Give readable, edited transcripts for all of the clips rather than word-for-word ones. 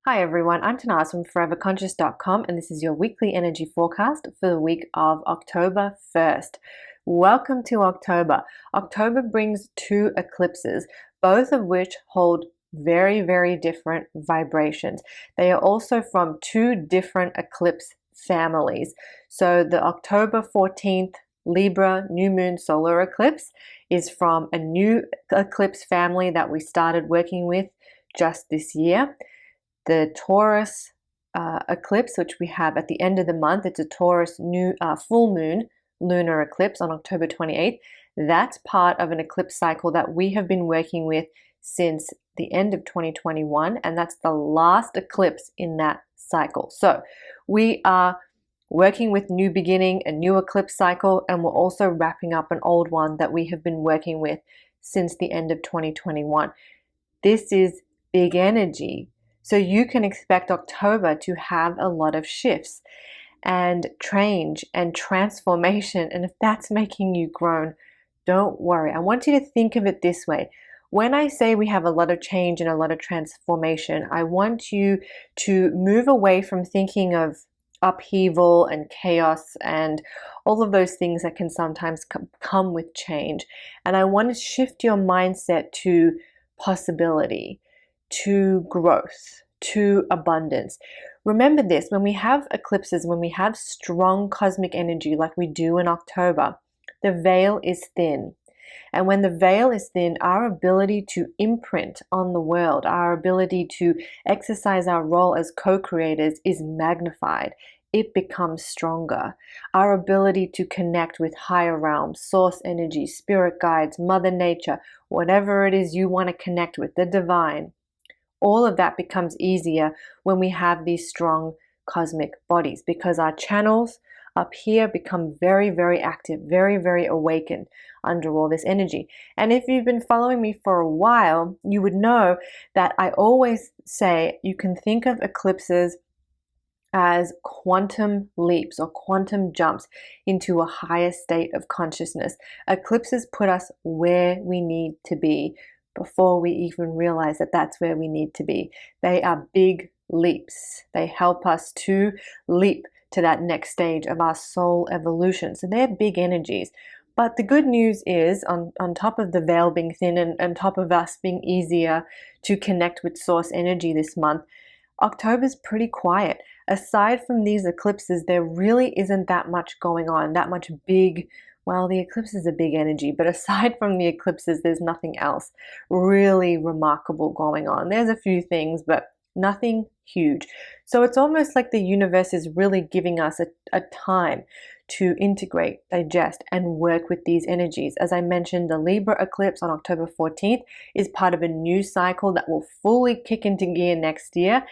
Hi everyone, I'm Tanaaz from foreverconscious.com and this is your weekly energy forecast for the week of October 1st. Welcome to October. October brings two eclipses, both of which hold very, very different vibrations. They are also from two different eclipse families. So the October 14th Libra new moon solar eclipse is from a new eclipse family that we started working with just this year. The Taurus eclipse, which we have at the end of the month, it's a Taurus new full moon lunar eclipse on October 28th. That's part of an eclipse cycle that we have been working with since the end of 2021, and that's the last eclipse in that cycle. So we are working with new beginning, a new eclipse cycle, and we're also wrapping up an old one that we have been working with since the end of 2021. This is big energy. So you can expect October to have a lot of shifts and change and transformation. And if that's making you groan, don't worry. I want you to think of it this way. When I say we have a lot of change and a lot of transformation, I want you to move away from thinking of upheaval and chaos and all of those things that can sometimes come with change. And I want to shift your mindset to possibility, to growth, to abundance. Remember this, when we have eclipses, when we have strong cosmic energy like we do in October, the veil is thin. And when the veil is thin, our ability to imprint on the world, our ability to exercise our role as co-creators is magnified. It becomes stronger. Our ability to connect with higher realms, source energy, spirit guides, Mother Nature, whatever it is you want to connect with, the divine, all of that becomes easier when we have these strong cosmic bodies because our channels up here become very, very active, very, very awakened under all this energy. And if you've been following me for a while, you would know that I always say you can think of eclipses as quantum leaps or quantum jumps into a higher state of consciousness. Eclipses put us where we need to be before we even realize that that's where we need to be. They are big leaps. They help us to leap to that next stage of our soul evolution. So they're big energies. But the good news is, on top of the veil being thin and on top of us being easier to connect with source energy this month, October's pretty quiet. Aside from these eclipses, there really isn't that much going on, that much big. Well, the eclipse is a big energy, but aside from the eclipses, there's nothing else really remarkable going on. There's a few things, but nothing huge. So it's almost like the universe is really giving us a time to integrate, digest, and work with these energies. As I mentioned, the Libra eclipse on October 14th is part of a new cycle that will fully kick into gear next year.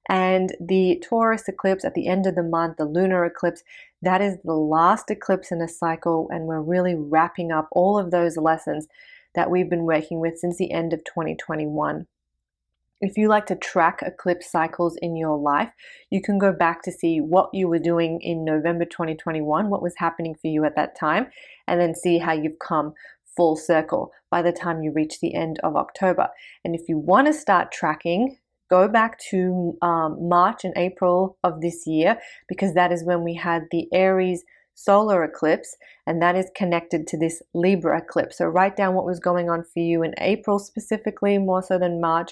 And the Taurus eclipse at the end of the month, the lunar eclipse, that is the last eclipse in a cycle, and we're really wrapping up all of those lessons that we've been working with since the end of 2021. If you like to track eclipse cycles in your life, you can go back to see what you were doing in November 2021, what was happening for you at that time, and then see how you've come full circle by the time you reach the end of October. And if you want to start tracking, go back to March and April of this year, because that is when we had the Aries solar eclipse, and that is connected to this Libra eclipse. So write down what was going on for you in April specifically, more so than March.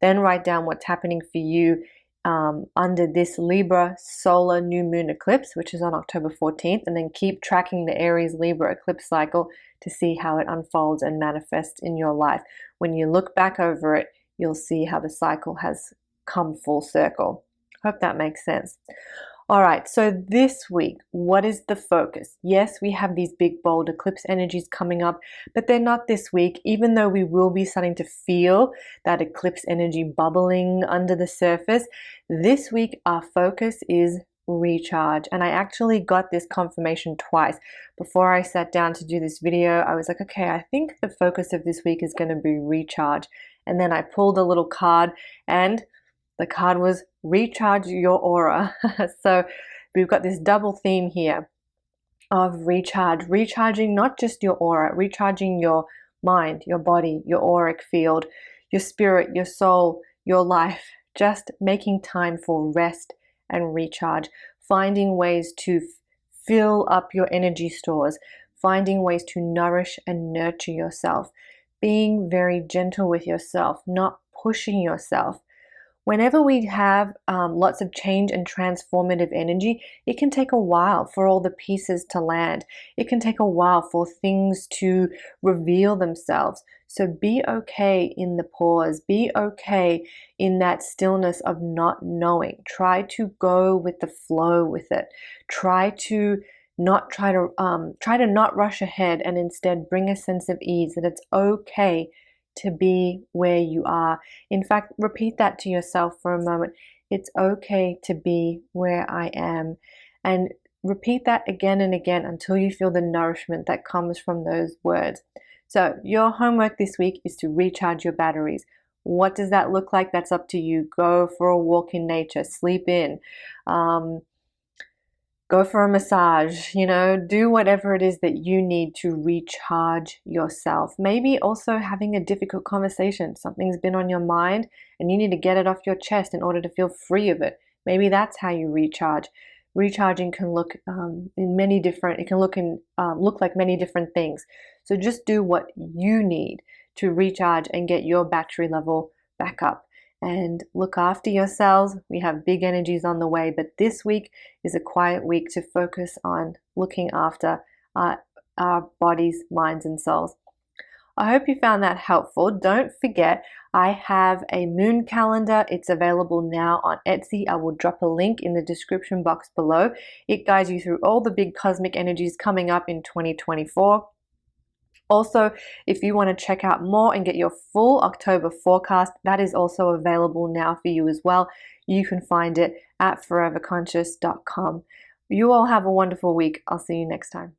Then write down what's happening for you under this Libra solar new moon eclipse, which is on October 14th, and then keep tracking the Aries Libra eclipse cycle to see how it unfolds and manifests in your life. When you look back over it, you'll see how the cycle has come full circle. Hope that makes sense. All right, so this week, what is the focus? Yes, we have these big, bold eclipse energies coming up, but they're not this week, even though we will be starting to feel that eclipse energy bubbling under the surface. This week, our focus is recharge. And I actually got this confirmation twice. Before I sat down to do this video, I was like, okay, I think the focus of this week is going to be recharge. And then I pulled a little card, and the card was recharge your aura. So we've got this double theme here of recharge, recharging not just your aura, recharging your mind, your body, your auric field, your spirit, your soul, your life, just making time for rest and recharge, finding ways to fill up your energy stores, finding ways to nourish and nurture yourself, being very gentle with yourself, not pushing yourself. Whenever we have lots of change and transformative energy, it can take a while for all the pieces to land. It can take a while for things to reveal themselves. So be okay in the pause. Be okay in that stillness of not knowing. Try to go with the flow with it. Try to not rush ahead, and instead bring a sense of ease, that it's okay to be where you are. In fact, repeat that to yourself for a moment. It's okay to be where I am. And repeat that again and again until you feel the nourishment that comes from those words. So your homework this week is to recharge your batteries. What does that look like? That's up to you. Go for a walk in nature, sleep in, go for a massage, do whatever it is that you need to recharge yourself. Maybe also having a difficult conversation. Something's been on your mind and you need to get it off your chest in order to feel free of it. Maybe that's how you recharge. Recharging can look look like many different things. So just do what you need to recharge and get your battery level back up. And look after yourselves. We have big energies on the way, but this week is a quiet week to focus on looking after our bodies, minds, and souls. I hope you found that helpful. Don't forget, I have a moon calendar. It's available now on Etsy. I will drop a link in the description box below. It guides you through all the big cosmic energies coming up in 2024. Also, if you want to check out more and get your full October forecast, that is also available now for you as well. You can find it at foreverconscious.com. You all have a wonderful week. I'll see you next time.